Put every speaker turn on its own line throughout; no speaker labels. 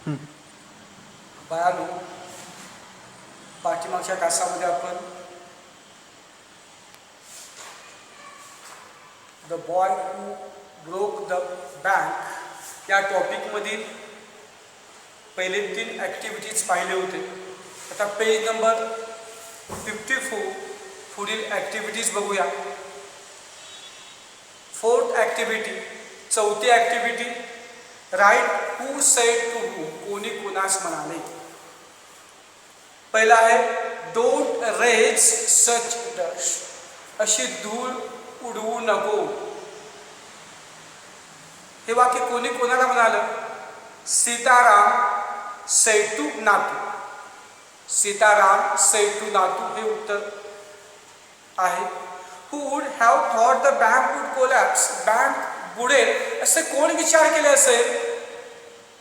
बाळांनो, पाठीमागच्या तासामध्ये आपण the boy who broke the bank या टॉपिकमधील पहिले 3 ॲक्टिव्हिटीज पाहिले होते. आता पेज नंबर 54 पुढील ॲक्टिव्हिटीज बघूया. 4th ॲक्टिव्हिटी, चौथी activity, right who said to who, कोणी कोणास म्हणाले. पहिला आहे डोंट रेज सच डस्ट, अशी धूळ उडवू नको. हे वाक्य कोणी कोणाला म्हणालं? सीताराम सेड टू नातू. सीताराम सेड टू नातू हे उत्तर आहे. Who would have thought the bank would collapse, bank बुडेल असे कोण विचार केले असेल?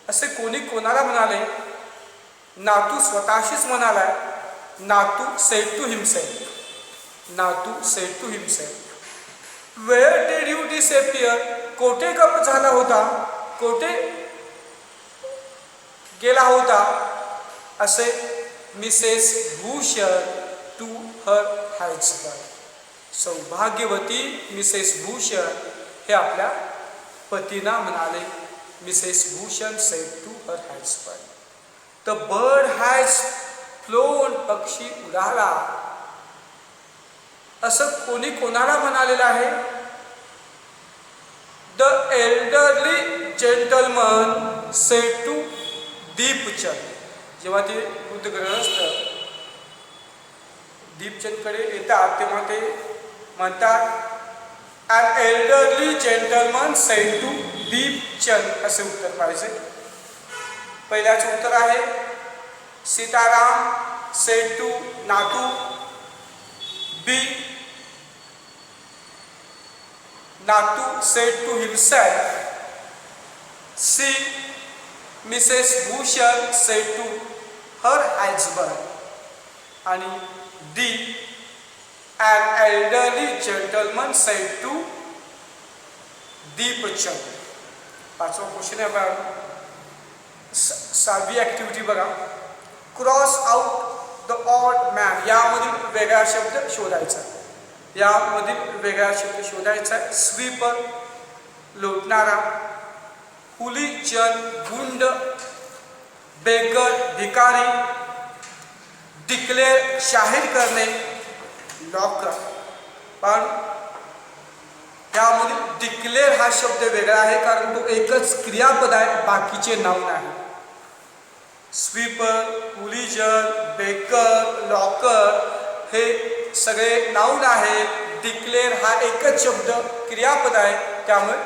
असे कोणी कोणाला म्हणाले? नातू स्वतःशीच म्हणालाय. Natu said to himself. Natu said to himself. Where did you disappear, कोठे गप झाला होता, कोठे गेला होता, असे Mrs Bhushan to her husband. सौभाग्यवती मिसेस भूषण हे आपल्या पतींना म्हणाले. Mrs Bhushan said to her husband. The bird has flown, पक्षी उडाला, असं कोणी कोणाला म्हणालेलं आहे? The elderly gentleman said to Deepchand. जेव्हा ते वृद्धग्रहस्थ दीपचंदकडे येतात तेव्हा ते म्हणतात an elderly gentleman said to Deepchand, असे उत्तर पाहिजे. पहिल्याचे उत्तर आहे Sitaram sed to Natu. B Natu said to himself. C Mrs Bhushan said to her husband. आणि D an elderly gentleman said to Deepchand. पाचवा क्वेश्चन आहे बघा. 6वी ॲक्टिव्हिटी बघा. Cross out the odd man, यामधील वेगळा शब्द शोधायचा. यामधील वेगळा शब्द शोधायचा आहे. स्वीपर लोटणारा, हुलीजन गुंड, बेगर भिकारी, डिक्लेअर जाहीर करणे, लॉकर. पण यामध्ये डिक्लेअर हा शब्द वेगळा आहे कारण तो एकच क्रियापद आहे, बाकीचे नाऊन आहे. स्वीपर, हुलीजन, बेकर, लॉकर हे सगळे नाऊन आहे. डिक्लेअर हा एकच शब्द क्रियापद आहे, त्यामुळे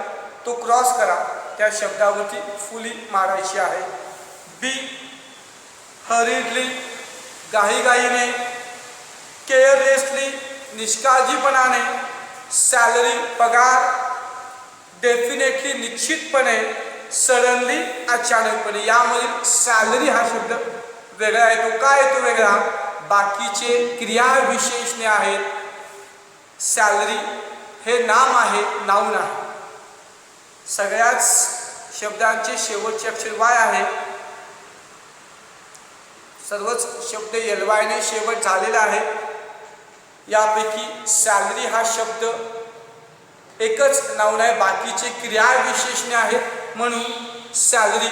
तो क्रॉस करा. त्या शब्दावरती फुली मारायची आहे. बी हरिडली, घाईघाईने, केअरलेसली, निष्काळजीपणाने, सॅलरी पगार, डेफिनेटली निश्चितपणे, सडनली अचानकपणे. यामधील सॅलरी हा शब्द वेगळा आहे. तो काय येतो वेगळा? बाकीचे क्रियाविशेषणे आहेत. सॅलरी हे नाम आहे, नाऊन आहे. सगळ्याच शब्दांचे शेवटचे अक्षर वाय आहे. सर्वच शब्द एलवायने शेवट झालेला आहे. यापैकी सॅलरी हा शब्द एकच नाऊन आहे, बाकीचे क्रियाविशेषणे आहेत, म्हणून सॅलरी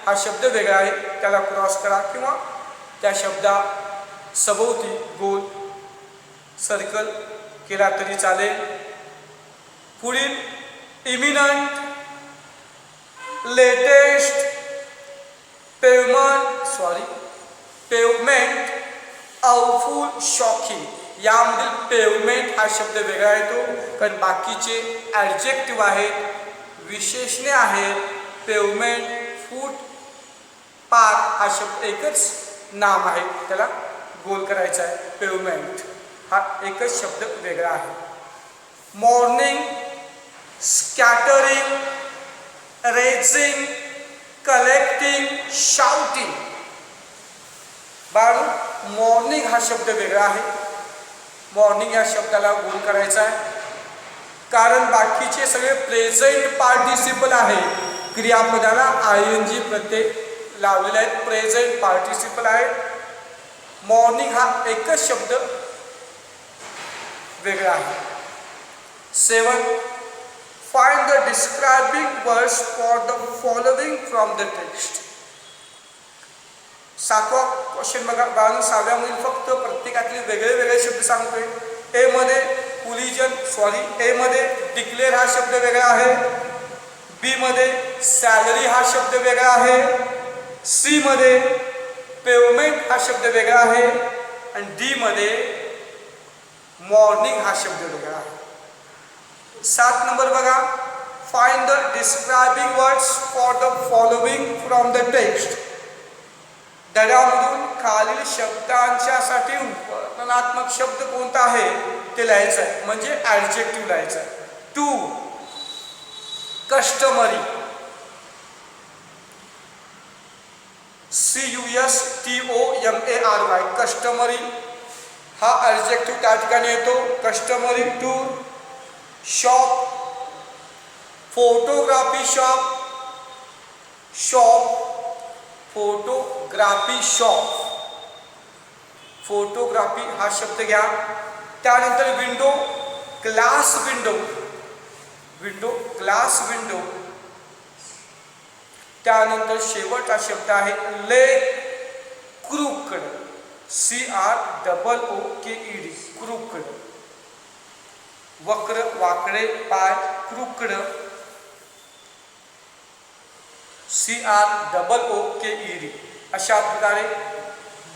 हा शब्द वेगळा आहे. त्याला क्रॉस करा किंवा त्या शब्दा सभोवती गोल सर्कल केला तरी चालेल. पुढील इमिनंट, लेटेस्ट, पेवमेंट, अवफुल, शॉकिंग. यामधील पेवमेंट हा शब्द वेगळा येतो कारण बाकीचे ॲडजेक्टिव्ह आहेत, विशेषणे आहेत. पेवमेंट, फूट, पाथ हा शब्द एकच नाम आहे, त्याला गोल करायचा आहे. पेवमेंट हा एकच शब्द वेगळा आहे. Morning, scattering, raising, collecting, shouting. Balu, morning हा शब्द वेगळा आहे. मॉर्निंग या शब्दाला गोल करायचा आहे कारण बाकीचे सगळे प्रेझेंट पार्टिसिपल आहे. क्रियापदाला ING प्रत्यय लावलेले आहेत. प्रेझेंट पार्टिसिपल आहे. मॉर्निंग हा एकच शब्द वेगळा आहे. 7. Find the describing words for the following from the text. 7वा क्वेश्चन बघा. 6व्या मधील फक्त प्रत्येकातले वेगळे वेगळे शब्द सांगतोय. ए मध्ये ए मध्ये डिक्लेअर हा शब्द वेगळा आहे. बी मध्ये सॅलरी हा शब्द वेगळा आहे. सी मध्ये पेमेंट हा शब्द वेगळा आहे. आणि डी मध्ये मॉर्निंग हा शब्द वेगळा आहे. 7 नंबर बघा. Find the describing words for the following from the text. धड्यामधून खालील शब्दांच्यासाठी वर्णनात्मक शब्द कोणता आहे ते लिहायचं आहे, म्हणजे ॲडजेक्टिव्ह लिहायचं आहे. 2. कस्टमरी. CUSTOMARY कस्टमरी हा ॲडजेक्टिव्ह त्या ठिकाणी येतो. Customary. 2. Shop. Photography shop. Photography shop. Photography हा शब्द घ्या. त्यानंतर window. Glass window. Glass window. त्यानंतर शेवटचा शब्द आहे लेग. क्रूकड. CROOKED क्रूकड. वक्र, वाकडे, पाय. क्रूकड. CROOKED. अशा प्रकारे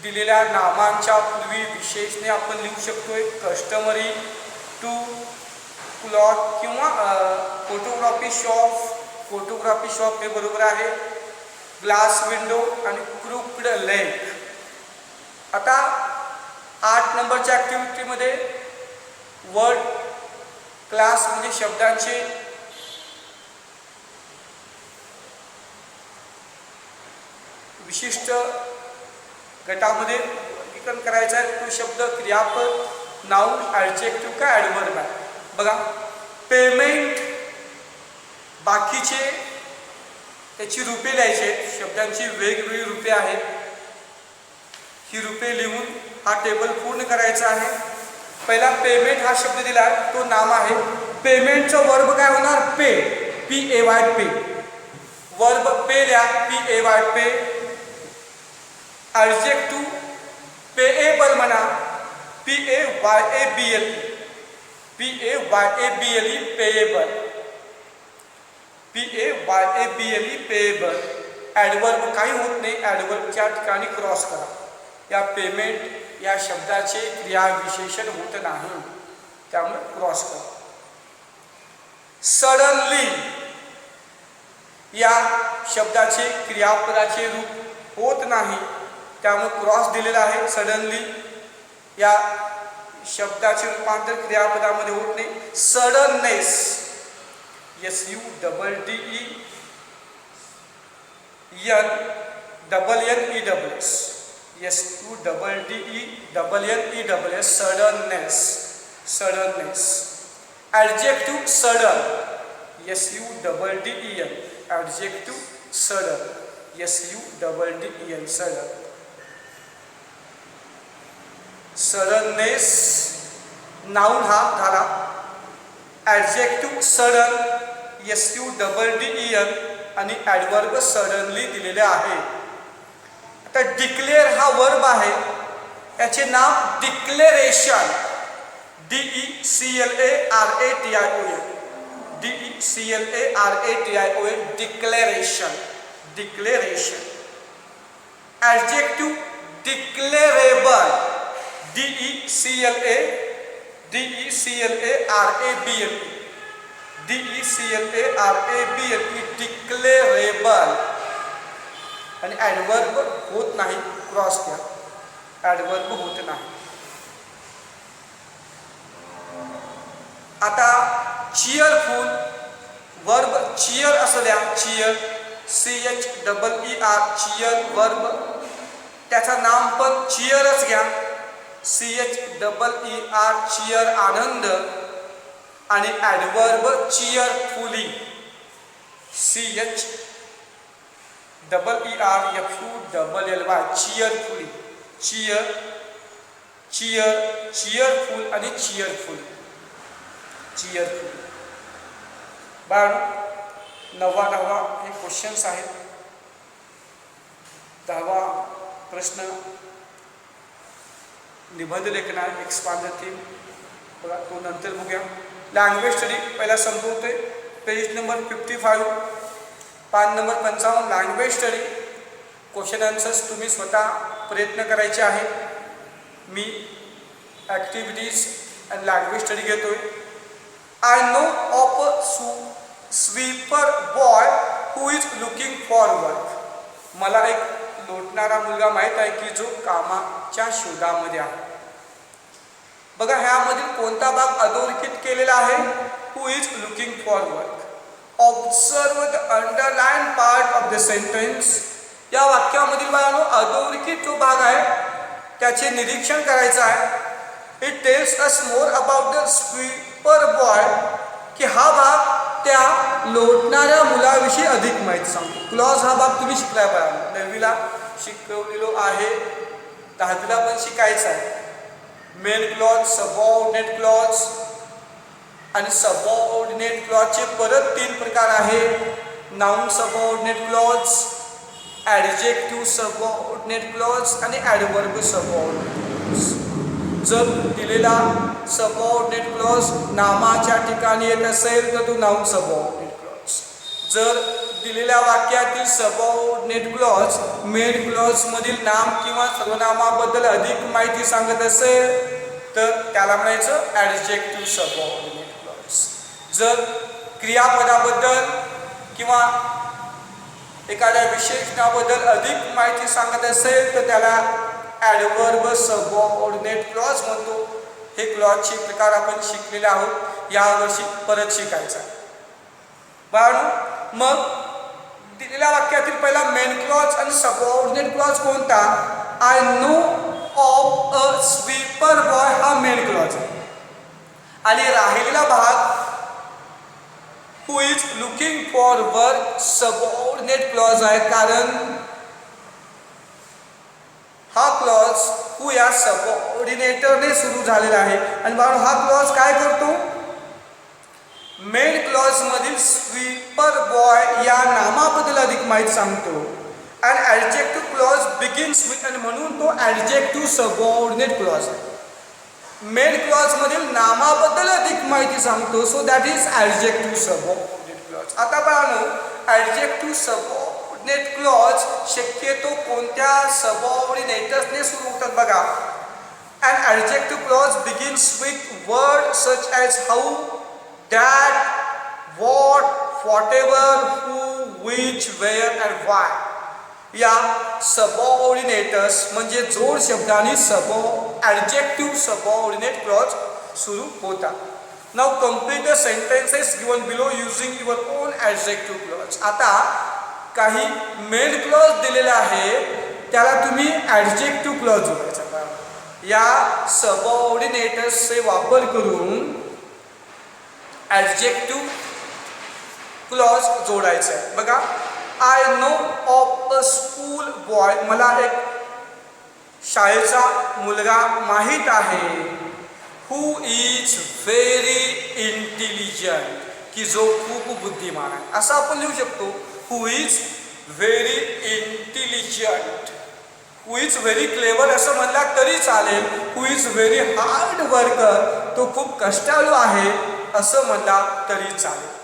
दिलेल्या नामांच्या पूर्वी विशेषणे आपण लिहू शकतोय. कस्टमरी. 2. क्लॉथ किंवा फोटोग्राफी शॉप हे बरोबर आहे. ग्लास विंडो आणि क्रूकड लेग. आता 8 नंबरच्या ॲक्टिव्हिटीमध्ये वर्ड क्लास म्हणजे शब्दांचे विशिष्ट गटामध्ये वर्गीकरण करायचं आहे. तो शब्द क्रियापद, नाउन, ॲडजेक्टिव्ह का ॲडव्हर्ब आहे. बघा. पेमेंट. बाकीचे त्याची रूपे लिहायची आहेत. शब्दांची वेगवेगळी रूपे आहेत. ही रूपे लिहून हा टेबल पूर्ण करायचा आहे. पहिला पेमेंट हा शब्द दिला आहे, तो नाम आहे. पेमेंटचं वर्ब काय होणार? पे. PAY पे. वर्ब पे लिहा. PAY पे. ॲडजेक्टिव्ह पेएबल म्हणा. PAYABLE. पेएबल. पेएबल. ॲडवर्ब काही होत नाही. ॲडवर्बच्या ठिकाणी क्रॉस करा. या पेमेंट या शब्दाचे क्रियाविशेषण होत नाही, त्यामुळे क्रॉस करा. सडनली या शब्दाचे क्रियापदाचे रूप होत नाही, त्यामुळे क्रॉस दिलेला आहे. सडनली या शब्दाचे रूपांतर क्रियापदामध्ये होत नाही. Suddenness. SUDDENNESS. Suddenness. Adjective sudden. SUDDEN. Adjective sudden. SUDDEN. Sudden. Suddenness noun हा झाला. ॲडजेक्टिव्ह सडन SUDDEN आणि ॲडवर्ब सडनली दिलेले आहे. आता डिक्लेअर हा वर्ब आहे, याचे नाव declaration. DECLARATION. Declaration. Declaration. Adjective declarable. DECLARABLE. Declarable. आणि ॲडवर्ब होत नाही, क्रॉस घ्या. ॲडवर्ब होत नाही. आता चिअरफुल. वर्ब चिअर असं द्या. चिअर. CHEER. Cheer verb. त्याचं नाम पण चिअरच घ्या. CHEER. चिअर आनंद. आणि ॲडवर्ब चिअरफुली. CHEERFULLY, cheerfully, cheerful आणि cheerfully. बाळ 9वा हे क्वेश्चन्स आहेत. 10वा प्रश्न निबंध लेखन आहे, एक्सपांड द थीम. बघा तो नंतर बघूया. लँग्वेज स्टडी पहिला संपवतोय. पेज नंबर 55, पान number 55. Language study question answers तुम्ही स्वतः प्रयत्न करायचे आहे. मी ॲक्टिव्हिटीज अँड लँग्वेज स्टडी घेतोय. I know of a sweeper boy who is looking for work. मला एक लोटणारा मुलगा माहीत आहे की जो कामाच्या शोधामध्ये आहे. बघा ह्यामधील कोणता भाग अधोरेखित केलेला आहे? Who is looking for work. Observe the underline part of the sentence. या वाक्यामधील बाळांनो अधोरेखित जो भाग आहे त्याचे निरीक्षण करायचं आहे. It tells us more about the sweeper boy, की हा भाग त्या लोटणाऱ्या मुलाविषयी अधिक माहिती सांगतो. क्लॉज हा भाग तुम्ही शिकलाय बाळांनो, 9वीला शिकवलेलो आहे, 10वीला पण शिकायचा आहे. मेन क्लॉज, सबऑर्डिनेट क्लॉज आणि सबऑर्डिनेट क्लॉजचे परत 3 प्रकार आहेत. Noun subordinate clause, adjective subordinate clause आणि ॲडवर्ब सबऑर्डिनेट क्लॉज. जर दिलेला सबऑर्डिनेट क्लॉज नामाच्या ठिकाणी येत असेल तर तो नाउन सबऑर्डिनेट क्लॉज. जर दिलेल्या वाक्यातील सबऑर्डिनेट क्लॉज मेन क्लॉज मधील नाम किंवा सर्वनामाबद्दल अधिक माहिती सांगत असेल तर त्याला म्हणायचं ॲडजेक्टिव्ह सबऑर्डिनेट क्लॉज. जर क्रियापदाबद्दल किंवा एखाद्या विशेषणाबद्दल अधिक माहिती सांगत असेल तर त्याला ॲडवर्ब सबऑर्डिनेट क्लॉज म्हणतो. हे क्लॉजचे प्रकार आपण शिकलेले आहोत, यावर्षी परत शिकायचा. बाळांनो मग दिलेल्या वाक्यातील पहिला मेन क्लॉज आणि सबऑर्डिनेट क्लॉज कोणता? I know of a sweeper boy हा मेन क्लॉज आहे. आणि राहिलेला भाग who is looking for work subordinate clause आहे, कारण हा क्लॉज हू या सबऑर्डिनेटरने सुरू झालेला आहे. आणि बाळांनो हा क्लॉज काय करतो? मेन क्लॉज मधील स्वीपर बॉय या नामाबद्दल अधिक माहिती सांगतो. आणि ॲडजेक्टिव्ह क्लॉज बिगिन्स विथ, आणि म्हणून तो ॲडजेक्टिव्ह सबऑर्डिनेट क्लॉज आहे. मेन क्लॉज मधील नामाबद्दल अधिक माहिती सांगतो, so that is adjective subordinate clause. आता बाळांनो ॲडजेक्टिव्ह सबऑर्डिनेट क्लॉज शक्यतो कोणत्या सबऑर्डिनेटर्सने सुरू होतात बघा. And adjective clause begins with word such as how, that, what, whatever, who, which, where and why या सबऑर्डिनेटर्स म्हणजे जोड शब्दांनी ॲडजेक्टिव्ह सबऑर्डिनेट क्लॉज सुरू होतात. Now complete the sentences given below using your on adjective clause. आता काही main clause दिलेला आहे त्याला तुम्ही ॲडजेक्टिव्ह क्लॉज जोडायचा. या सबऑर्डिनेटर्सचे वापर करून ॲडजेक्टिव्ह क्लॉज जोडायचं आहे. बघा I know of a school boy, मला एक शाळेचा मुलगा माहीत आहे. हू इज व्हेरी इंटेलिजंट, की जो खूप बुद्धिमान आहे, असं आपण लिहू शकतो. Who is very intelligent. Who is very clever असं म्हणला तरी चालेल. Who is very hard worker, तो खूप कष्टाळू आहे असं म्हणला तरी चालेल.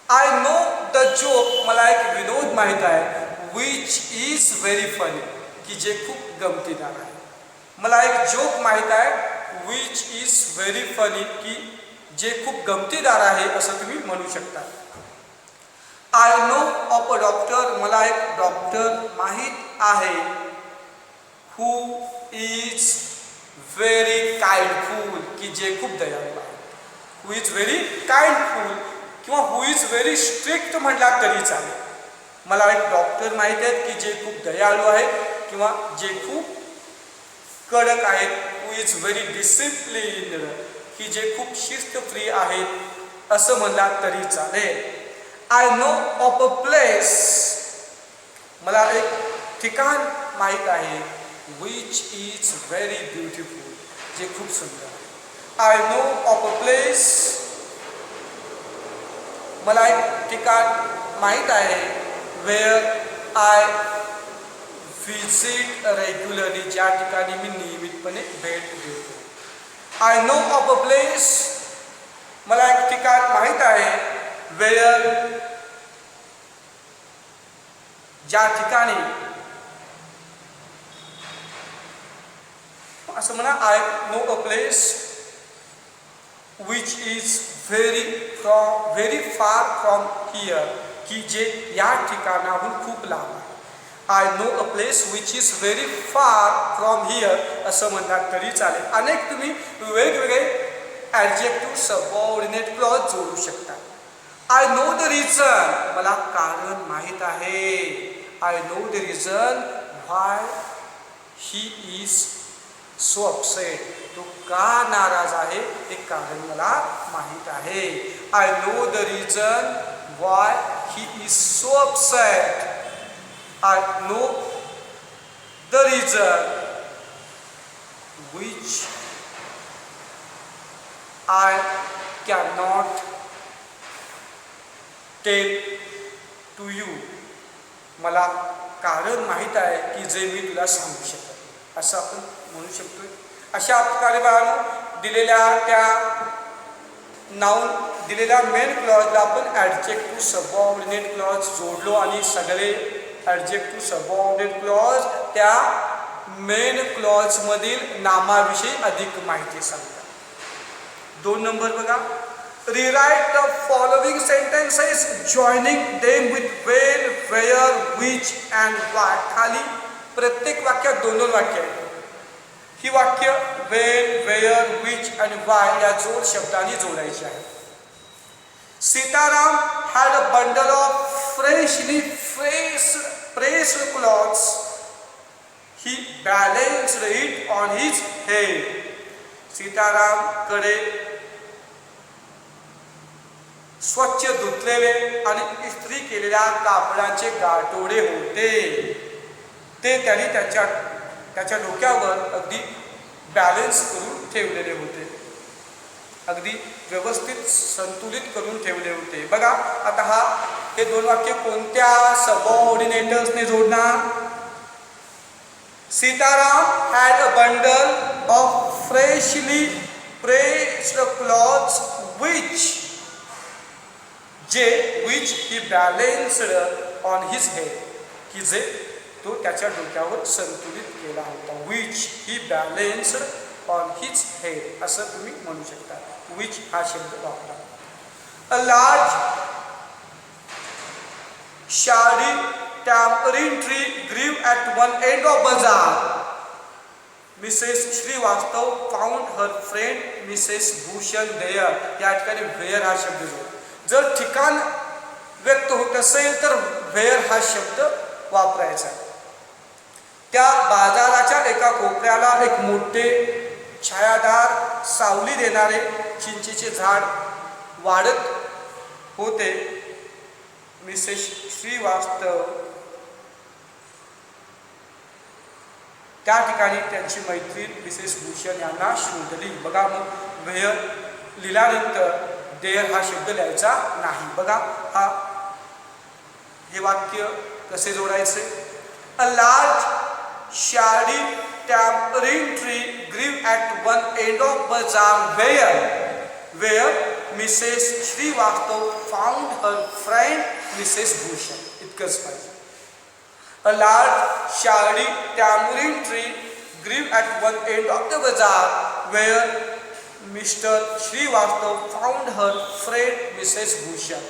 आय नो द जोक, मला एक विनोद माहीत आहे. विच इज व्हेरी फनी, की जे खूप गमतीदार आहे. मला एक जोक माहीत आहे, विच इज व्हेरी फनी, की जे खूप गमतीदार आहे असं तुम्ही म्हणू शकता. I know of a doctor, मला एक डॉक्टर माहीत आहे. हू इज व्हेरी काइंडफुल, की जे खूप दयाळू आहे. हू इज व्हेरी काइंडफुल किंवा हू इज व्हेरी स्ट्रिक्ट म्हटला तरी चालेल. मला एक डॉक्टर माहीत आहेत की जे खूप दयाळू आहेत किंवा जे खूप कडक आहेत. हू इज व्हेरी डिसिप्लिन्ड, की जे खूप शिस्तप्रिय आहेत असं म्हणला तरी चालेल. I know of a place मला एक ठिकाण माहीत आहे, विच इज व्हेरी ब्युटिफुल, जे खूप सुंदर आहे. I no of a place, मला एक ठिकाण माहीत आहे, वेअर आय विजिट रेग्युलरली, ज्या ठिकाणी मी नियमितपणे भेट देतो. I know of a place, मला एक ठिकाण माहीत आहे, वेअर, ज्या ठिकाणी, असं म्हणा, I know a place which is very far from here, की जे या ठिकाणाहून खूप लांब आहे. I no a place which is very far from here असं म्हणतात तरी चालेल. अनेक तुम्ही वेगवेगळे ॲडजेक्टिव्ह सबऑर्डिनेट क्लॉज जोडू शकता. आय नो द रिझन, मला कारण माहीत आहे. I know the reason why he is so upset, तो का नाराज आहे हे कारण मला माहीत आहे. I know the reason why he is so upset. I know the reason which I can not tell to you, मला कारण माहीत आहे की जे मी तुला सांगू शकत नाही, असं आपण म्हणू शकतोय. अशा प्रकारे बाळांनो दिलेल्या त्या नाऊन दिलेल्या मेन क्लॉजला आपण ॲडजेक्टिव्ह सबऑर्डिनेट क्लॉज जोडलो आणि सगळे ॲडजेक्टिव्ह सबऑर्डिनेट क्लॉज त्या मेन क्लॉजमधील नामाविषयी अधिक माहिती सांगतात. 2 नंबर बघा, rewrite the following sentences joining them with when, where, which and why. खाली प्रत्येक वाक्यात 2-2 वाक्य आहेत. ही वाक्य when, where, which and why या जोड शब्दांनी जोडायची आहेत. Sitaram had a bundle of freshly pressed clothes. He balanced it on his head. Sitaram कडे स्वच्छ धुतलेले आणि इस्त्री केलेल्या कापडाचे गाठोडे होते. ते त्यांनी त्याच्या डोक्यावर अगदी बॅलन्स करून ठेवलेले होते, अगदी व्यवस्थित संतुलित करून ठेवले होते. बघा आता हे 2 वाक्य कोणत्या सबऑर्डिनेटर्सने जोडणार? Sitaram had a bundle of freshly pressed clothes which he balanced on his head, की जे तो त्याच्या डोक्यावर संतुलित केला होता. which he balanced on his head असं तुम्ही म्हणू शकता. which हा शब्द वापरा. a large shady tamarind tree grew at one end of bazaar. Mrs Shrivastava found her friend Mrs Bhushan there. या ठिकाणी वेअर हा शब्द जोडा. जर ठिकाण व्यक्त होत असेल तर वेअर हा शब्द वापरायचा. त्या बाजाराच्या एका कोपऱ्याला एक मोठे छायादार सावली देणारे चिंचेचे झाड वाढत होते. मिसेस श्रीवास्तव त्या ठिकाणी त्यांची मैत्रीण मिसेस भूषण यांना शोधली. बघा मग वेअर लिहिल्यानंतर देअर हा शब्द लिहायचा नाही. बघा हे वाक्य कसे जोडायचे? A large shady tamarind tree grew at one end of bazaar where Mrs. Srivastav found her friend Mrs. Bhushan. इतकंच पाहिजे. A large shady tamarind tree grew at one end of the bazaar where Mr. Srivastav found her friend Mrs. Bhushan.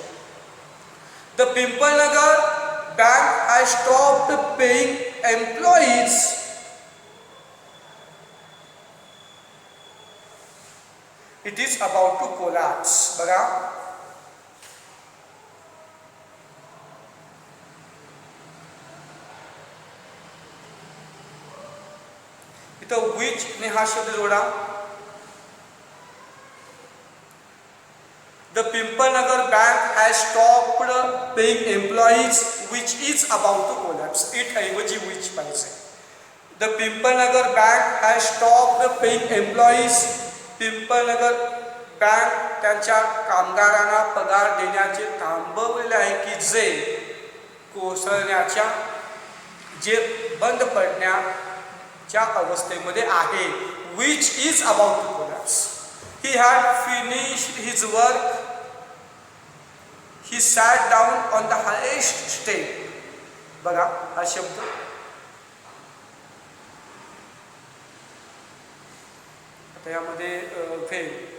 The Pimpalnagar bank has stopped paying employees. It is about to collapse. बघा इथं which ने हा शब्द जोडा. The Pimpalnagar bank has stopped paying employees which is about to collapse. It ऐवजी which पाहिजे. The Pimpalnagar Bank has stopped paying employees. Pimpalnagar bank त्यांच्या कामगारांना पगार देण्याचे थांबवलेले आहे की जे कोसळण्याच्या जे बंद पडण्याच्या अवस्थेमध्ये आहे. which is about to collapse. He had finished his work. He sat down on the highest step. बघा हा शब्द आता यामध्ये फेल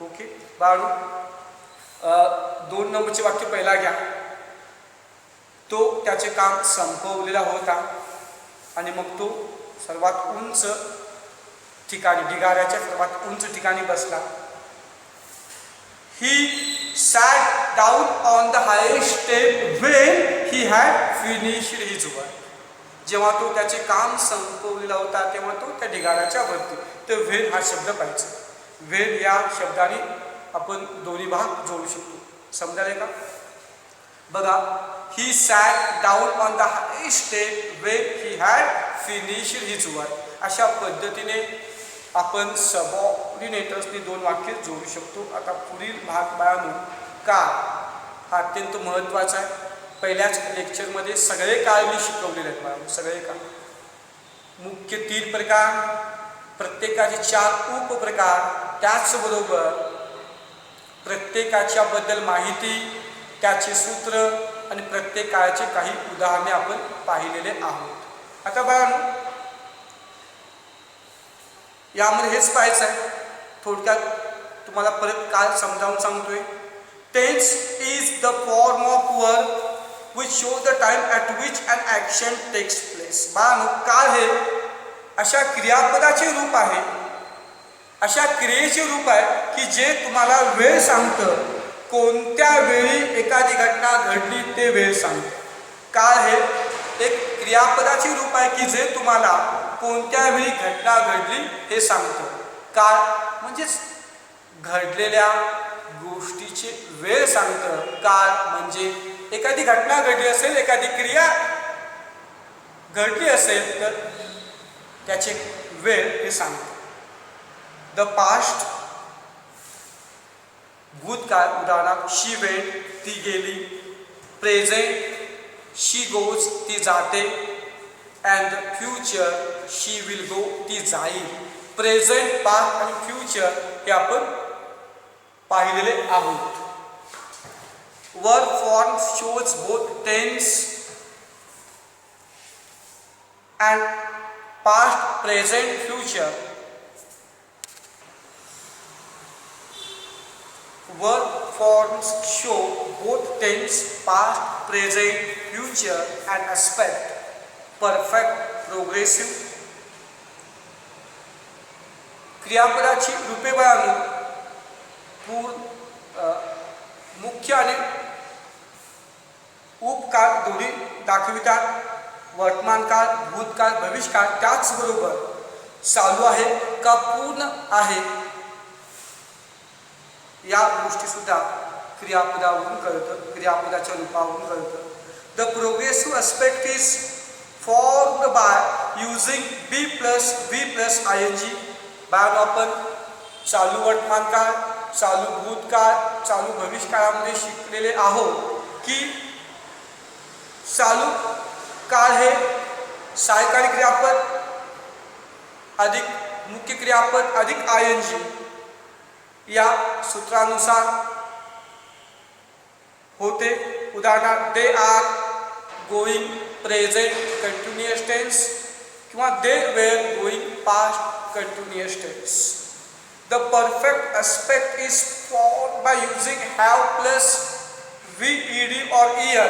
ओके. बाळू 2 नंबरचे वाक्य पहिला घ्या. तो त्याचे काम संपवलेला होता आणि मग तो सर्वात उंच ठिकाणी ढिगाऱ्याच्या सर्वात उंच ठिकाणी बसला. He sat down on the highest step when he had finished his work. जेव्हा तो त्याचे काम संपवलेला होता तेव्हा तो त्या ढिगाऱ्याच्या वरती. तर when हा शब्द पाहिजे. when या शब्दाने आपण दोन्ही भाग जोडू शकतो. समजाले का? बघा he sat down on the highest step when he had finished his work. अशा पद्धतीने आपण सबऑर्डिनेटर्सनी 2 वाक्य जोडू शकतो. आता पुढील भाग बाळांनो काळ हा अत्यंत महत्त्वाचा आहे. पहिल्याच लेक्चरमध्ये सगळे काळ मी शिकवलेले आहेत बाळांनो. सगळे काळ मुख्य 3 प्रकार, प्रत्येकाचे 4 उपप्रकार, त्याचबरोबर प्रत्येकाच्या बद्दल माहिती, त्याचे सूत्र आणि प्रत्येक काळाचे काही उदाहरणे आपण पाहिलेले आहोत. आता बाळांनो यामध्ये हेच पाहायचं आहे. थोडक्यात तुम्हाला परत काळ समजावून सांगतोय. Tense is the form of work which show the time at which an action takes place. बाळांनो काळ हे अशा क्रियापदाचे रूप आहे, अशा क्रियेचे रूप आहे की जे तुम्हाला वेळ सांगतं, कोणत्या वेळी एखादी घटना घडली ते वेळ सांगतं. काळ हे एक क्रियापदाचे रूप आहे की जे तुम्हाला कोणत्या वेळी घटना घडली हे सांगतं. काळ म्हणजेच घडलेल्या गोष्टीचे वेळ सांगतं. काळ म्हणजे एखादी घटना घडली असेल, एखादी क्रिया घडली असेल तर त्याचे वेळ हे सांगतं. द पास्ट भूतकाळ उदाहरणार्थ शी वेंट ती गेली. प्रेझेंट शी गोज ती जाते. And the future she will go ती जाईल. प्रेझेंट, पास्ट आणि फ्युचर हे आपण पाहिलेले आहोत. Work form shows both tense and past, present, future. Verb forms show both tense, past, present, future and aspect. Perfect, progressive. क्रियापदाची रूपे बाळांनो मुख्य आणि उपकाळ दोन्ही दाखवितात. वर्तमान काळ, भूतकाळ, भविष्यकाळ. त्याचबरोबर चालू आहे का पूर्ण आहे या गोष्टी सुद्धा क्रियापदावरून कळतं, क्रियापदाच्या रूपावरून कळतं. The progressive aspect is formed by using be plus V plus I N G. बाय आपण चालू वर्तमान काळ, चालू भूतकाळ, चालू भविष्यकाळामध्ये शिकलेले आहोत की चालू काळ हे सहाय्यकारी क्रियापद अधिक मुख्य क्रियापद अधिक आय एन जी या सूत्रानुसार होते. उदाहरणार्थ they are going present continuous tense किंवा they were going past continuous tense. The perfect aspect is formed by using have plus V ED or इयर.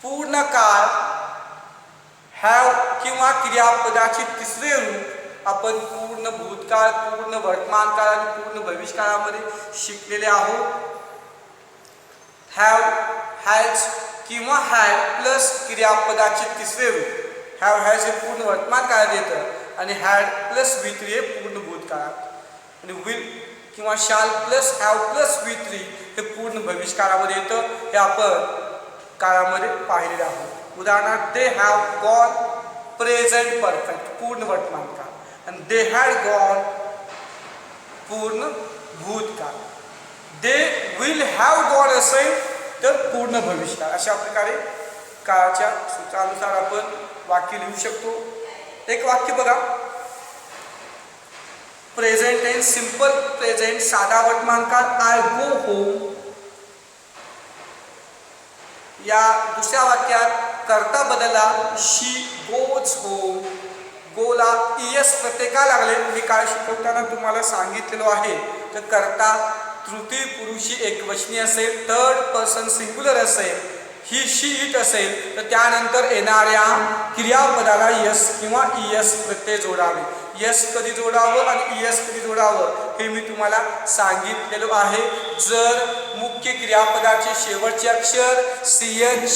पूर्ण काळ हॅव किंवा क्रियापदाचे तिसरे रूप आपण पूर्ण भूतकाळ, पूर्ण वर्तमान काळ आणि पूर्ण भविष्यकाळामध्ये शिकलेले आहोत. हॅव, हॅज किंवा हॅड प्लस क्रियापदाचे तिसरे रूप. हॅव हॅज हे पूर्ण वर्तमान काळात येतं आणि हॅड प्लस V3 हे पूर्ण भूतकाळात, आणि विल किंवा shall plus have plus V3 हे पूर्ण भविष्यकाळामध्ये येतं. हे आपण काळामध्ये पाहिलेले आहोत. उदाहरणार्थ they have gone present perfect पूर्ण वर्तमान काळ, आणि दे हॅड गॉन पूर्ण भूतकाळ. दे विल हॅव गॉन असेल तर पूर्ण भविष्यकाळ. अशा प्रकारे काळाच्या सूत्रानुसार आपण वाक्य लिहू शकतो. एक वाक्य बघा, प्रेझेंट टेन्स सिंपल प्रेझेंट साधा वर्तमान काळ आय गो होम. या दुसऱ्या वाक्यात कर्ता बदलला शी गोज होम. गोला ES प्रत्यय का लागले मी काळ शिकवताना तुम्हाला सांगितलेलो आहे. तर कर्ता तृतीय पुरुषी एकवचनी असेल, थर्ड पर्सन सिंग्युलर असेल, ही शी इट असेल तर त्यानंतर येणाऱ्या क्रियापदाला यस किंवा ES प्रत्यय जोडावे. यस कधी जोडावं आणि ES कधी जोडावं हे मी तुम्हाला सांगितलेलं आहे. जर मुख्य क्रियापदाचे शेवटचे अक्षर CH,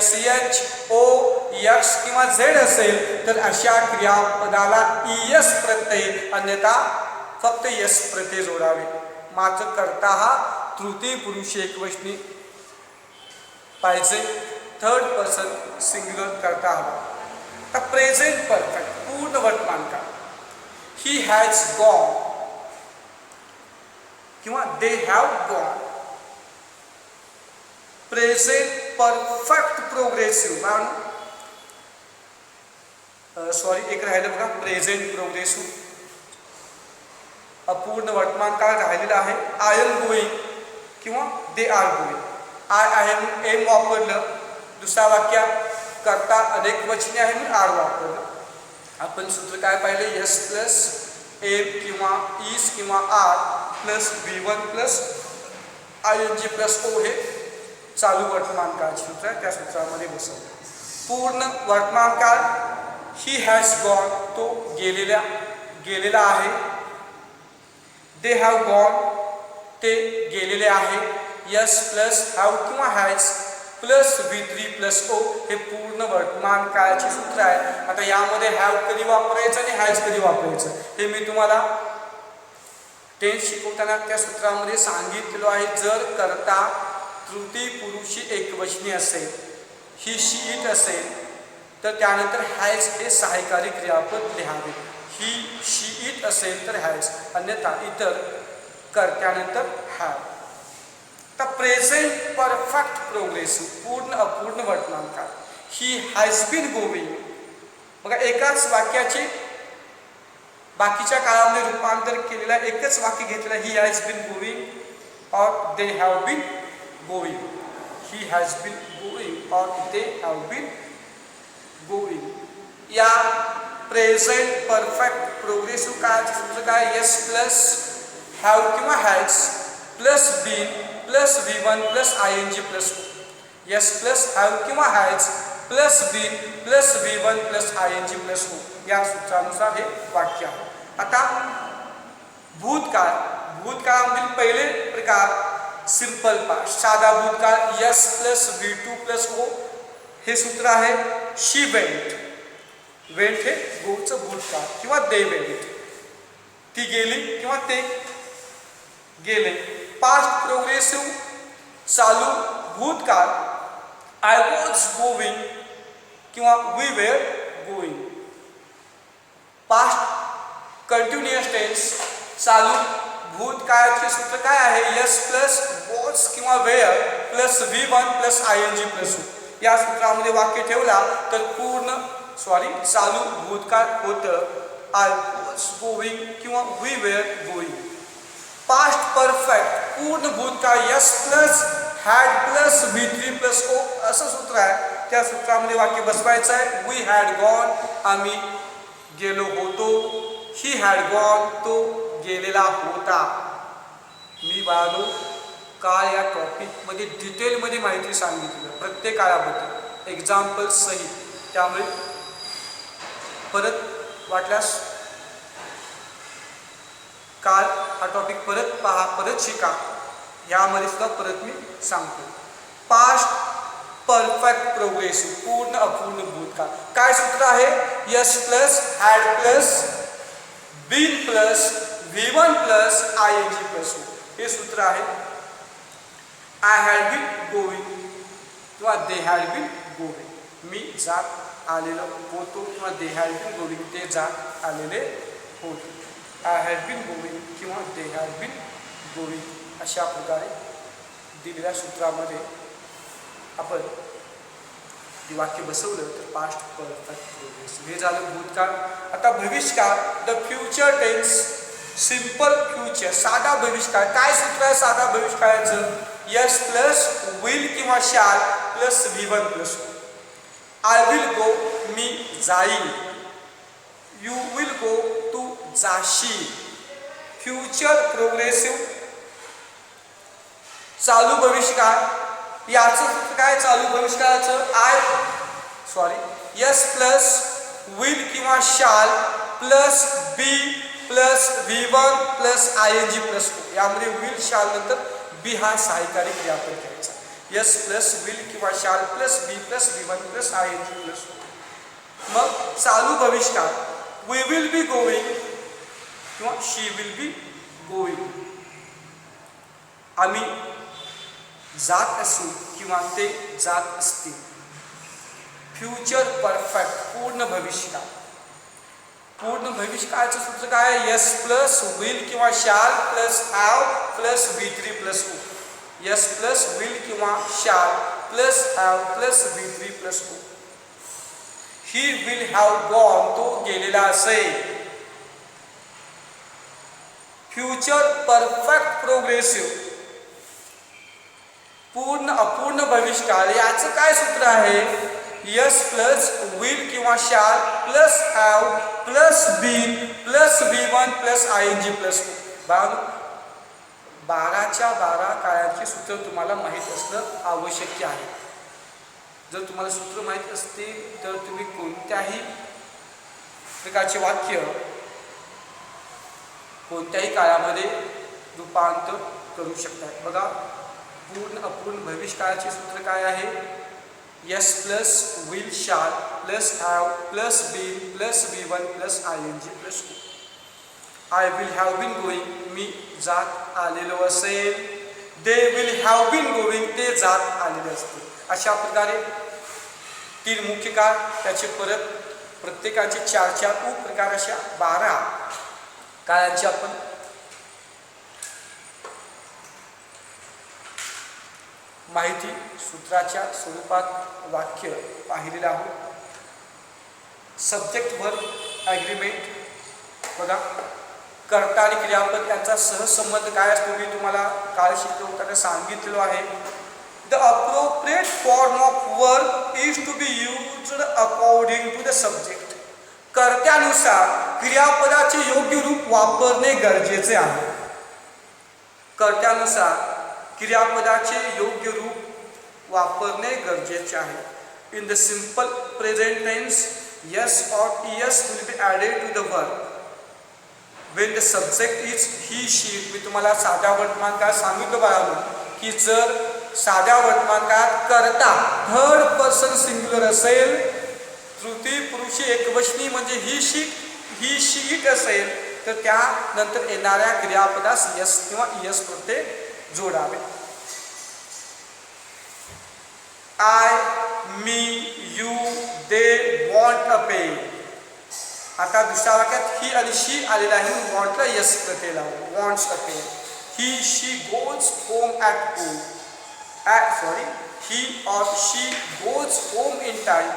SH, O, X किंवा Z असेल तर अशा क्रियापदाला ES प्रत्यय, अन्यथा फक्त यस प्रत्यय जोडावे. मात्र कर्ता हा तृतीय पुरुषी एकवचनी पाहिजे, थर्ड पर्सन सिंग्युलर करता हवा. आता प्रेझेंट परफेक्ट पूर्ण वर्तमान काळ, ही हॅज गॉन किंवा they have gone. Present perfect progressive एक राहिलं बघा, प्रेझेंट प्रोग्रेसिव्ह अपूर्ण वर्तमान काळ राहिलेला आहे. आय एम गोईंग किंवा दे आर गोईंग. आय आहे म्हणून एम वापरलं, दुसऱ्या वाक्यात कर्ता अनेक वचने आहे म्हणून आर वापरलं. आपण सूत्र काय पाहिले, यस प्लस एम किंवा इज किंवा are plus V1 plus ING plus O हे चालू वर्तमान काळाचे सूत्र आहे, त्या सूत्रामध्ये बसवलं. पूर्ण वर्तमान काळ ही हॅज गॉन तो गेलेला आहे. दे हॅव गॉन ते गेलेले आहे. यस प्लस हॅव किंवा has plus V3 plus O हे पूर्ण वर्तमान काळाचे सूत्र आहे. आता यामध्ये हॅव कधी वापरायचं आणि हॅज कधी वापरायचं हे मी तुम्हाला टेन्स शिकवताना त्या सूत्रामध्ये सांगितलेलं आहे. जर कर्ता तृतीय पुरुषी एकवचनी असेल, ही शी इट असेल तर त्यानंतर हॅज हे सहायकारी क्रियापद लिहावे. ही शी इट असेल तर हॅज, अन्यथा इतर कर्त्यानंतर हॅव. तर प्रेझेंट परफेक्ट प्रोग्रेसिव्ह पूर्ण अपूर्ण वर्तमान काळ, ही हॅज बीन गोविंग. बघा एकाच वाक्याचे बाकीच्या काळामध्ये रूपांतर केलेला एकच वाक्य घेतलेलं, ही has been going or they have been going. He has been going or they have been going. या प्रेझेंट परफेक्ट प्रोग्रेसिव्ह काळाचे सूत्र काय, यस प्लस हॅव किंवा has plus been plus V1 plus ING plus O. S plus have किंवा has plus been plus V1 plus ING plus O या सूत्रानुसार हे वाक्य आहे. आता भूतकाळ, भूतकाळामधील पहिले प्रकार सिंपल पास्ट साधा भूतकाळ, S plus V2 plus O हे सूत्र आहे. शी वेंट, वेंट हे गोचं भूतकाळ किंवा दे वेंट, ती गेली किंवा ते गेले. पास्ट प्रोग्रेसिव्ह चालू भूतकाळ, आय वॉज गोविंग किंवा we were going. Past continuous tense चालू भूतकाळाचे सूत्र काय आहे, यस प्लस वॉज किंवा were plus V1 plus ING plus O. या सूत्रामध्ये वाक्य ठेवला तर पूर्ण चालू भूतकाळ होतं, आय वॉज गोविंग किंवा we were going. Past perfect पूर्ण भूतकाळ, S plus had plus V3 plus O असं सूत्र आहे. त्या सूत्रामध्ये वाक्य बसवायचं आहे. वी हॅड गॉन आम्ही गेलो होतो, ही हॅड गॉन तो गेलेला होता. मी बाळालो काळ या टॉपिकमध्ये डिटेलमध्ये माहिती सांगितलं प्रत्येक काळाबद्दल एक्झाम्पल सहित. त्यामुळे परत वाटल्यास काल हा टॉपिक परत पहा, परत शिका. यामध्ये सुद्धा परत मी सांगतो. पास्ट परफेक्ट प्रोग्रेसिव्ह, पूर्ण अपूर्ण भूतकाळ. काय सूत्र आहे? S plus had plus been plus V1 plus ING plus O. हे सूत्र आहे. आय हॅड बीन गोविंग किंवा दे हॅड बीन गोविंग. मी जात आलेलो होतो किंवा दे हॅड बीन गोविंग, ते जात आलेले होते. आय हॅड बीन गोविंग किंवा दे हॅड बीन गोविंग. अशा प्रकारे दिलेल्या सूत्रामध्ये आपण हे वाक्य बसवलं तर पास्ट परफेक्ट प्रोग्रेसिव्ह हे झालं भूतकाळ. आता भविष्यकाळ, the future tense, simple future, साधा भविष्यकाळ. काय सूत्र आहे साधा भविष्यकाळाचं? यस प्लस विल किंवा shall plus V1 plus O. I will go, मी जाईल. यू विल गो, तू जाशील. फ्युचर प्रोग्रेसिव्ह, चालू भविष्यकाळ. याचं काय चालू भविष्यकाळाचं? यस प्लस विल किंवा shall plus be plus V1 plus ING plus O. यामध्ये विल शाल नंतर बी हा सहाय्यकारी क्रियापद घ्यायचा. यस प्लस विल किंवा shall plus be plus V1 plus ING plus O. मग चालू भविष्यकाळ, वी विल बी गोविंग किंवा शी विल बी गोविंग. आम्ही जात असू किंवा ते जात असतील. फ्युचर परफेक्ट, पूर्ण भविष्यकाळ. पूर्ण भविष्यकाळाचं सूत्र काय? यस प्लस विल किंवा shall plus have plus V3 plus O. S plus will किंवा shall plus have plus V3 plus O. He will have gone, तो गेलेला असेल. फ्युचर परफेक्ट प्रोग्रेसिव्ह, पूर्ण अपूर्ण भविष्यकाळ. याचं काय सूत्र आहे? यस प्लस विल किंवा shall plus have plus been plus V1 plus ING plus O. 12च्या 12 काळाची सूत्र तुम्हाला माहीत असणं आवश्यक आहे. जर तुम्हाला सूत्र माहीत असतील तर तुम्ही कोणत्याही प्रकारचे वाक्य कोणत्याही काळामध्ये रूपांतर करू शकता. बघा, पूर्ण अपूर्ण भविष्यकाळाचे सूत्र काय आहे? S plus will shall plus have plus been plus V1 plus ING plus O. I will have been going, मी जात आलेलो असेल. They will have been going, ते जात आलेले असतील. अशा प्रकारे 3 मुख्य काळ, त्याचे परत प्रत्येकाचे 4 उपप्रकार, अशा 12 काळांची आपण माहिती सूत्राच्या स्वरूपात वाक्य पाहिलेलं आहोत. Subject verb agreement. बघा, कर्ता आणि क्रियापद यांचा सहसंबंध काय असतो मी तुम्हाला काल शिकवताना सांगितलेलो आहे. The appropriate form of verb is to be used according to the subject. कर्त्यानुसार क्रियापदाचे योग्य रूप वापरणे गरजेचे आहे. कर्त्यानुसार क्रियापदाचे योग्य रूप वापरणे गरजेचे आहे. In the simple present tense, yes or es will be added to the verb when the subject is he she. मी तुम्हाला साध्या वर्तमानकाळात सांगितलं बाळांनो की जर साध्या वर्तमानकाळात कर्ता थर्ड पर्सन सिंग्युलर असेल, तृतीय पुरुषी एकवचनी म्हणजे ही शी इट असेल, तर त्यानंतर येणाऱ्या क्रियापदास यस किंवा इयस प्रत्यय जोडावे. आय, मी, you, they want a pen. आता दुसऱ्या वाक्यात ही आणि शी आलेला आहे, वॉन्टला यस प्रत्यय लावू. Wants a pen. He she goes home at home. He or she goes home in time.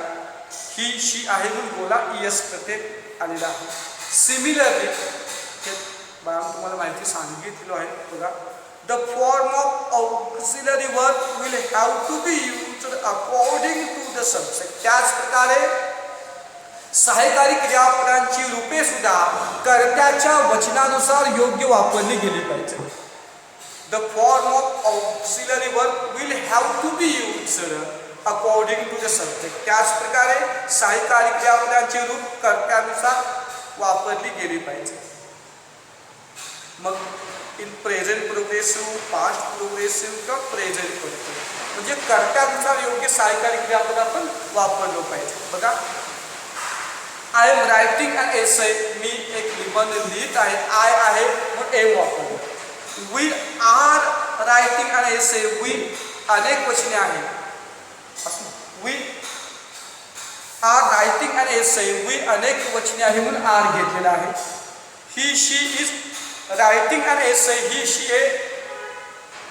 He she आहे म्हणून बोला यस प्रत्यय आलेला आहे. सिमिलरली तुम्हाला माहिती सांगितलेलं आहे. बघा, the form of auxiliary verb will have to be used according to the subject. त्याच प्रकारे सहाय्यकारी क्रियापदांची रूपे सुद्धा कर्त्याच्या वचनानुसार योग्य वापरली गेली पाहिजे. The form of auxiliary verb will have to be used according to the subject. त्याच प्रकारे सहाय्यकारी क्रियापदांची रूप कर्त्यानुसार वापरली गेली पाहिजे. मग in present progressive, past progressive किंवा प्रेझेंट प्रोग्रेसिव्ह, म्हणजे कर्त्यानुसार योग्य सहाय्यकारी क्रियापद आपण वापरलं पाहिजे. बघा, I am writing an essay, मी एक निबंध लिहित आहे. आय आहे मग एम वापरलं. We are writing an essay, we अनेक वचने आहे. We are writing an essay, we अनेक वचने आहे म्हणून आर घेतलेला आहे. ही शी इज रायटिंग अन एसे, ही शी हे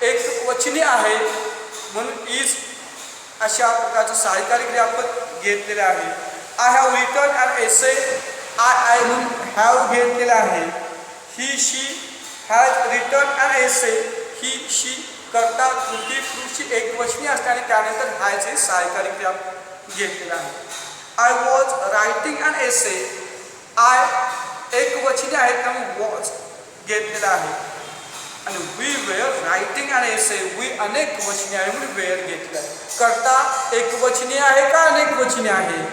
एक वचने आहे म्हणून इज अशा प्रकारचं सहाय्यकारी क्रियापद घेतलेलं आहे. I have written an essay, I म्हणून हॅव घेतलेला आहे. ही शी हॅज रिटन अन एसे, ही शी करता कृती पुरुषी एक वचनी असते आणि त्यानंतर हॅज हे सहाय्यकारी क्रियापद घेतलेलं आहे. I was writing an essay, I एक वचनी आहे त्यामुळे वॉज घेतलेला आहे. आणि we were writing an essay, we अनेक वचने आहे म्हणून वेअर घेतलेलं आहे. करता एक वचनी आहे का अनेक वचने आहे,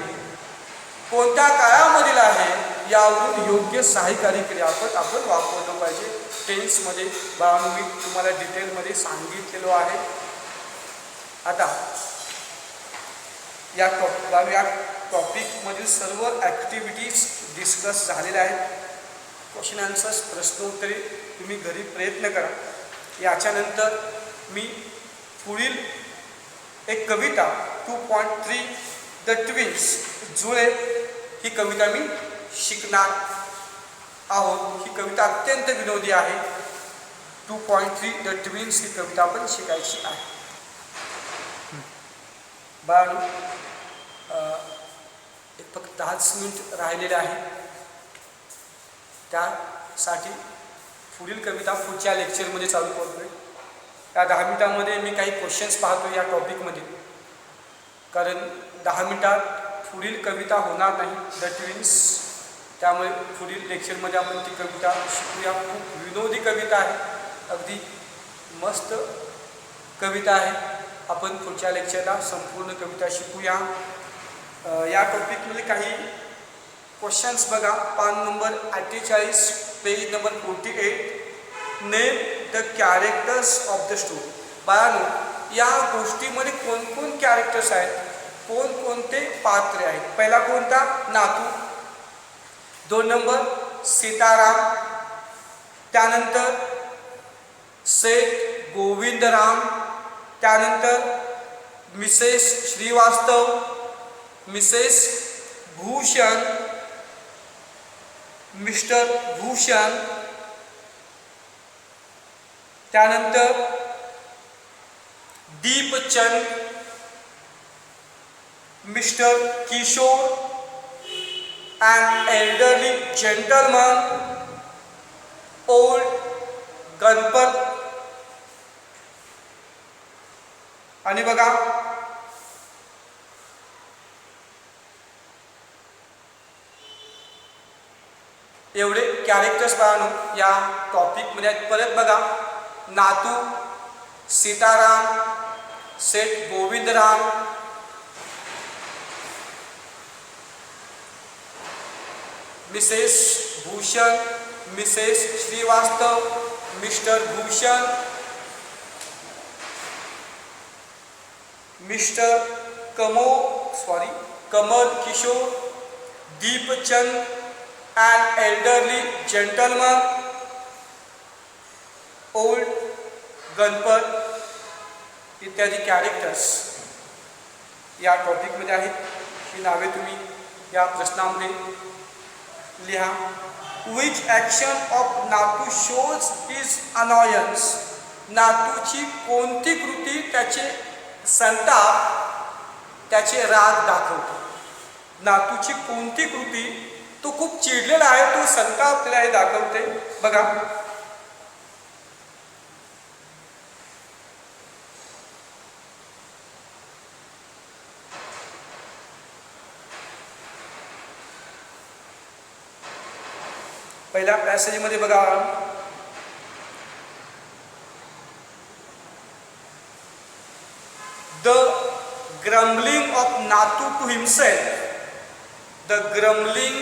कोणत्या काळामधील आहे, यावरून योग्य सहाय्यकारी क्रियापद आपण वापरलं पाहिजे. टेन्समध्ये मी तुम्हाला डिटेलमध्ये सांगितलेलो आहे. आता या टॉपिकमधील सर्व ॲक्टिव्हिटीज डिस्कस झालेल्या आहेत. क्वेश्चन आन्सर्स, प्रश्नोत्तरे तुम्ही घरी प्रयत्न करा. याच्यानंतर मी पुढील एक कविता 2.3 द ट्विन्स जुळे ही कविता मी शिकणार आहोत. ही कविता अत्यंत विनोदी आहे. 2.3 द ट्विन्स ही कविता आपण शिकायची आहे. बाळांनो, फक्त 10 मिनिट राहिलेले आहे. त्यासाठी पुढील कविता पुढच्या लेक्चरमध्ये चालू करतोय. या 10 मिनिटांमध्ये मी काही क्वेश्चन्स पाहतो या टॉपिकमध्ये, कारण 10 मिनिटात पुढील कविता होणार नाही द ट्विन्स. त्यामुळे पुढील लेक्चरमध्ये आपण ती कविता शिकूया. खूप विनोदी कविता आहे, अगदी मस्त कविता आहे. आपण पुढच्या लेक्चरला संपूर्ण कविता शिकूया. या टॉपिकमध्ये काही क्वेश्चन्स बघा. पान number 48, page number 48. Name the characters of the story. बाळांनो, या गोष्टीमध्ये कोणकोण कॅरेक्टर्स आहेत, कोणकोणते पात्रे आहेत. पहिला कोणता, नातू. 2 नंबर सीताराम. त्यानंतर सेठ गोविंदराम. त्यानंतर Mrs Shrivastava, Mrs Bhushan, mister Bhushan. त्यानंतर Deepchand, mister Kishore, an elderly gentleman, old Ganpat. आणि बघा, एवढे कॅरेक्टर्स पाहणं या टॉपिकमध्ये आहेत. परत बघा, Natu Sitaram, Seth Govindram, Mrs Bhushan, Mrs Shrivastava, mister Bhushan, mister Kamal Kishore, Deepchand, an elderly gentleman, old Ganpat इत्यादी कॅरेक्टर्स या टॉपिकमध्ये आहेत. ही नावे तुम्ही या प्रश्नामध्ये लिहा. विच ॲक्शन ऑफ नातू शोज हिज अनॉयन्स. नातूची कोणती कृती त्याचे संताप, त्याचे राग दाखवते. नातूची कोणती कृती, तो खूप चिडलेला आहे, तो संतापलेला आहे, दाखवते. बघा, पहिल्या पॅसेजमध्ये बघा, the grumbling of Natu to himself. The grumbling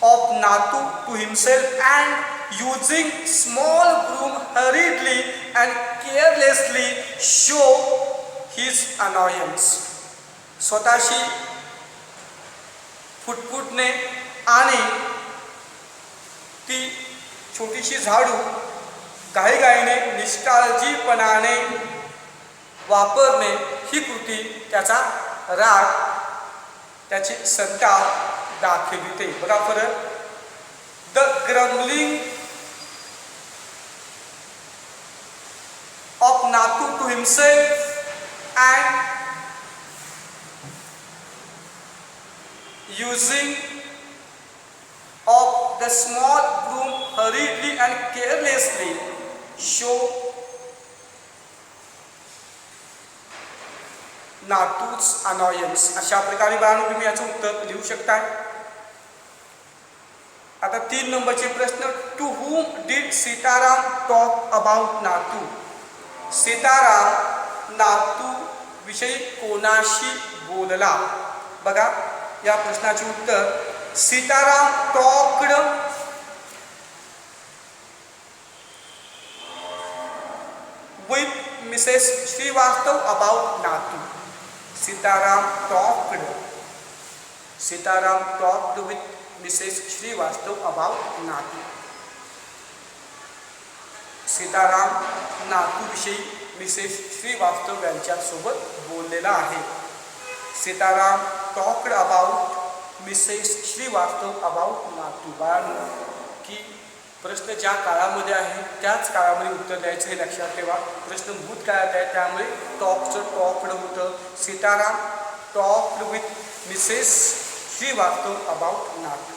of Natu to himself and using small broom hurriedly and carelessly show his annoyance. स्वतःशी फुटफुटणे आणि ती छोटीशी झाडू घाईघाईने निष्काळजीपणाने वापरणे ही कृती त्याचा राग, त्याची संताप दाखविते. बघा फरक. The grumbling of Natu to himself and using of the small broom hurriedly and carelessly show नातूच annoyance. अशा प्रकारे बाळांनो तुम्ही याचं उत्तर लिहू शकता. आता 3 नंबरचे प्रश्न. To whom did Sitaram talk about Natu? Sitaram Natu विषयी कोणाशी बोलला? बघा या प्रश्नाचे उत्तर. Sitaram talked with Mrs Shrivastava about Natu. Sitaram talked with Mrs Shrivastava about Natu. Sitaram Natu विषयी मिसेस श्रीवास्तव यांच्यासोबत बोललेला आहे. Sitaram talked about Mrs Shrivastava about Natu. बाळांनो की प्रश्न ज्या काळामध्ये आहे त्याच काळामध्ये उत्तर द्यायचं हे लक्षात ठेवा. प्रश्न भूतकाळात आहे त्यामुळे टॉकचं टॉक्ड होतं. Sitaram talked with Mrs Shrivastava about Natu.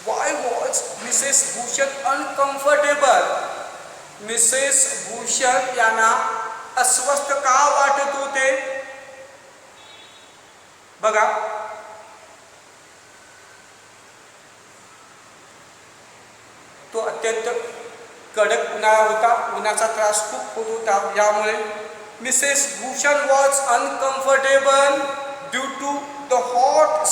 Why was Mrs Bhushan uncomfortable? Mrs Bhushan यांना अस्वस्थ का वाटत होते? बघा तो अत्यंत कडक उन्हाळा होता, उन्हाचा त्रास खूप होत होता. यामुळे Mrs Bhushan was uncomfortable due to the hot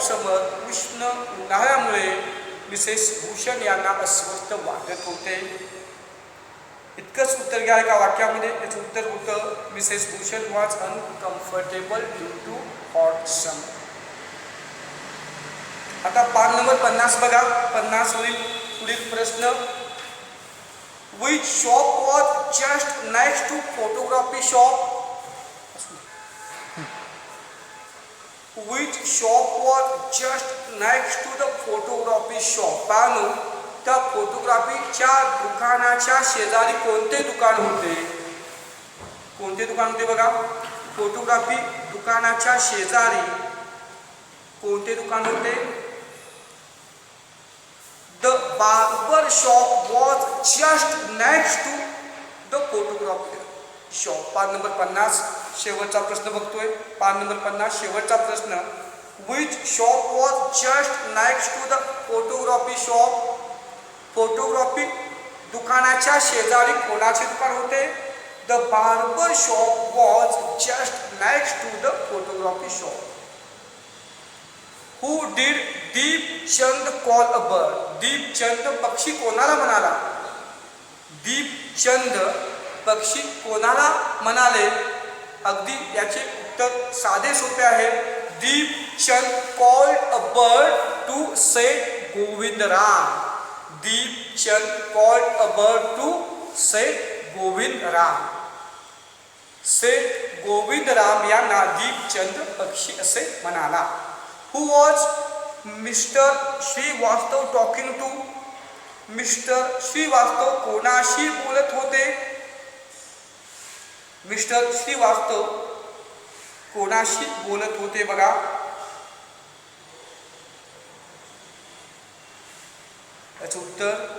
summer. उष्ण उन्हाळ्यामुळे मिसेस भूषण यांना अस्वस्थ वाटत होते. इतकंच उत्तर घ्या एका वाक्यामध्ये. याचं उत्तर होतं Mrs Bhushan was uncomfortable due to hot summer. आता पान नंबर 50 बघा. 50 वरील पुढील प्रश्न. Which shop was just next to photography shop? Which shop was just next to the photography shop? पाहू त्या फोटोग्राफीच्या दुकानाच्या शेजारी कोणते दुकान होते? कोणते दुकान होते बघा. फोटोग्राफी दुकानाच्या शेजारी कोणते दुकान होते? The barber shop was just next to the photography shop. पान नंबर 50 शेवटचा प्रश्न बघतोय. पान नंबर 50 शेवटचा प्रश्न. Which shop was just next to the photography shop? Photography दुकानाच्या शेजारी कोणाचे दुकान होते? The barber shop was just next to the photography shop. Who did Deepchand call a bird? Deepchand पक्षी कोणाला म्हणाला? दीपचंद पक्षी कोणाला म्हणाले? अगदी याचे उत्तर साधे सोपे आहे. Deepchand called a bird to Seth Govindram. Deepchand called a bird to Seth Govindram. Seth Govindram यांना दीपचंद पक्षी असे म्हणाला. Who was mister Shrivastava talking to? Mister Shrivastava कोणाशी बोलत होते? मिस्टर श्रीवास्तव कोणाशी बोलत होते बघा. याचं उत्तर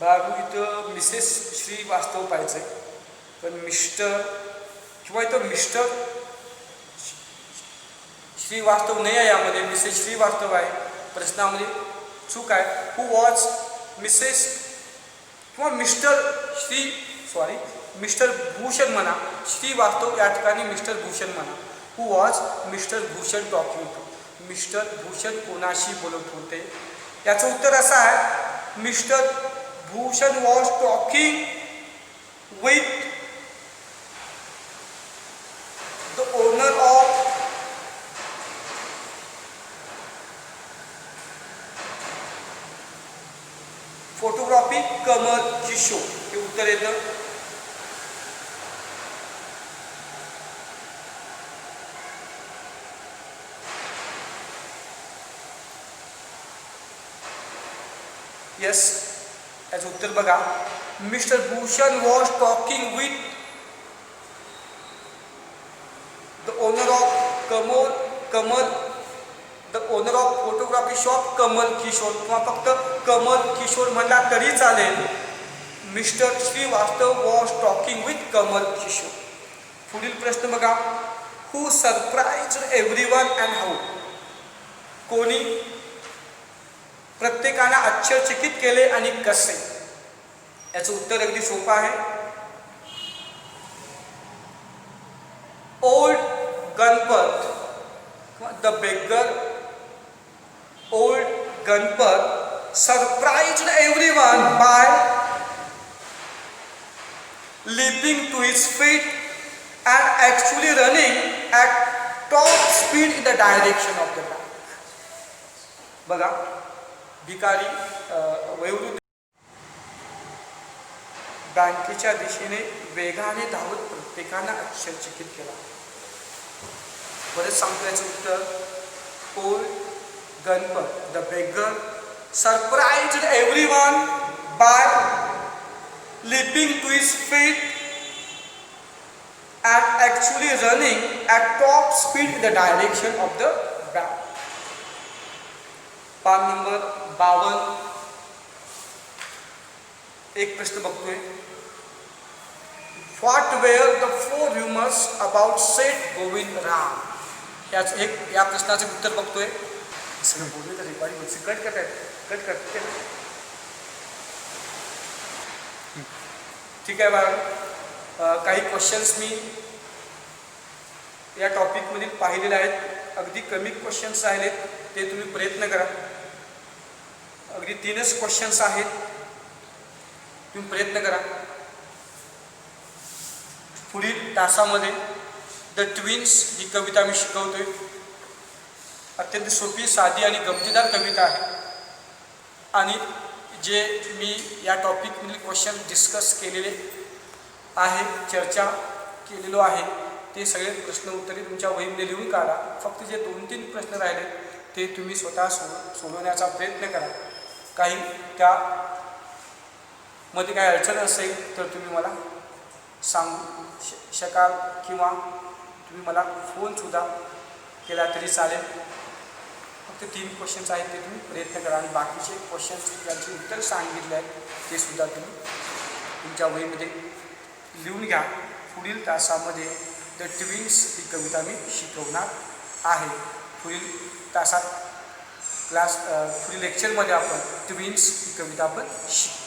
बाळू इथं मिसेस श्रीवास्तव पाहिजे, पण मिस्टर किंवा इथं मिस्टर श्रीवास्तव नाही आहे, यामध्ये मिसेस श्रीवास्तव आहे. प्रश्नामध्ये चूक आहे. हु वॉज मिसेस किंवा मिस्टर भूषण म्हणा. श्रीवास्तव या ठिकाणी मिस्टर भूषण म्हणा. Who was mister Bhushan talking to. Mister Bhushan कोणाशी बोलत होते. याचं उत्तर असं आहे, mister Bhushan was talking with the owner of photography Kamal Kishore. हे उत्तर येतं. यस, याचं उत्तर बघा. Mister Bhushan was talking with the owner of Kamal the owner of photography shop Kamal Kishore, किंवा फक्त कमल किशोर म्हणला तरी चालेल. Mister Shrivastava was talking with Kamal Kishore. पुढील प्रश्न बघा. Who surprised everyone and how. कोणी प्रत्येकाला आश्चर्यचकित केले आणि कसे. याचं उत्तर अगदी सोपं आहे. Old Ganpat, the beggar old Ganpat surprised everyone by leaping to his feet and actually running at top speed in the direction of the bank. बघा, भिकारी वयोवृद्ध बँकेच्या दिशेने वेगाने धावत प्रत्येकाला आश्चर्यचकित केला. परत सांगतो याचं उत्तर. Old Ganpat the beggar surprised everyone by leaping to his feet and actually running at top speed in the direction of the bank. पान नंबर 52. एक प्रश्न बघतोय. What were the 4 rumors about Seth Govind Ram. या प्रश्नाचे उत्तर बघतोय. सगळं बोलले तर रेकॉर्डिंग कट करते. ठीक आहे बाळा. काही क्वेश्चन्स मी या टॉपिकमधील पाहिलेले आहेत. अगदी कमी क्वेश्चन्स राहिलेत, ते तुम्ही प्रयत्न करा. अगदी 3च क्वेश्चन्स आहेत, तुम्ही प्रयत्न करा. पुढील तासामध्ये द ट्विन्स ही कविता मी शिकवतोय. अत्यंत सोपी, साधी आणि गमतीदार कविता आहे. आणि जे मी या टॉपिकमधील क्वेश्चन डिस्कस केलेले आहे, चर्चा केलेलो आहे, ते सगळे प्रश्न उत्तरे तुमच्या वहीमध्ये लिहून काढा. फक्त जे 2-3 प्रश्न राहिले ते तुम्ही स्वतः सोडवण्याचा प्रयत्न करा. काही त्यामध्ये काही अडचण असेल तर तुम्ही मला सांगू शकाल, किंवा तुम्ही मला फोनसुद्धा केला तरी चालेल. फक्त 3 क्वेश्चन्स आहेत, ते तुम्ही प्रयत्न करा. आणि बाकीचे क्वेश्चन्स ज्यांचे उत्तर सांगितले आहेत ते सुद्धा तुम्ही तुमच्या वहीमध्ये लिहून घ्या. पुढील तासामध्ये द ट्विन्स ही कविता मी शिकवणार आहे. पुढील तासात पुढील लेक्चरमध्ये आपण ट्विन्स ही कविता आपण शिकू.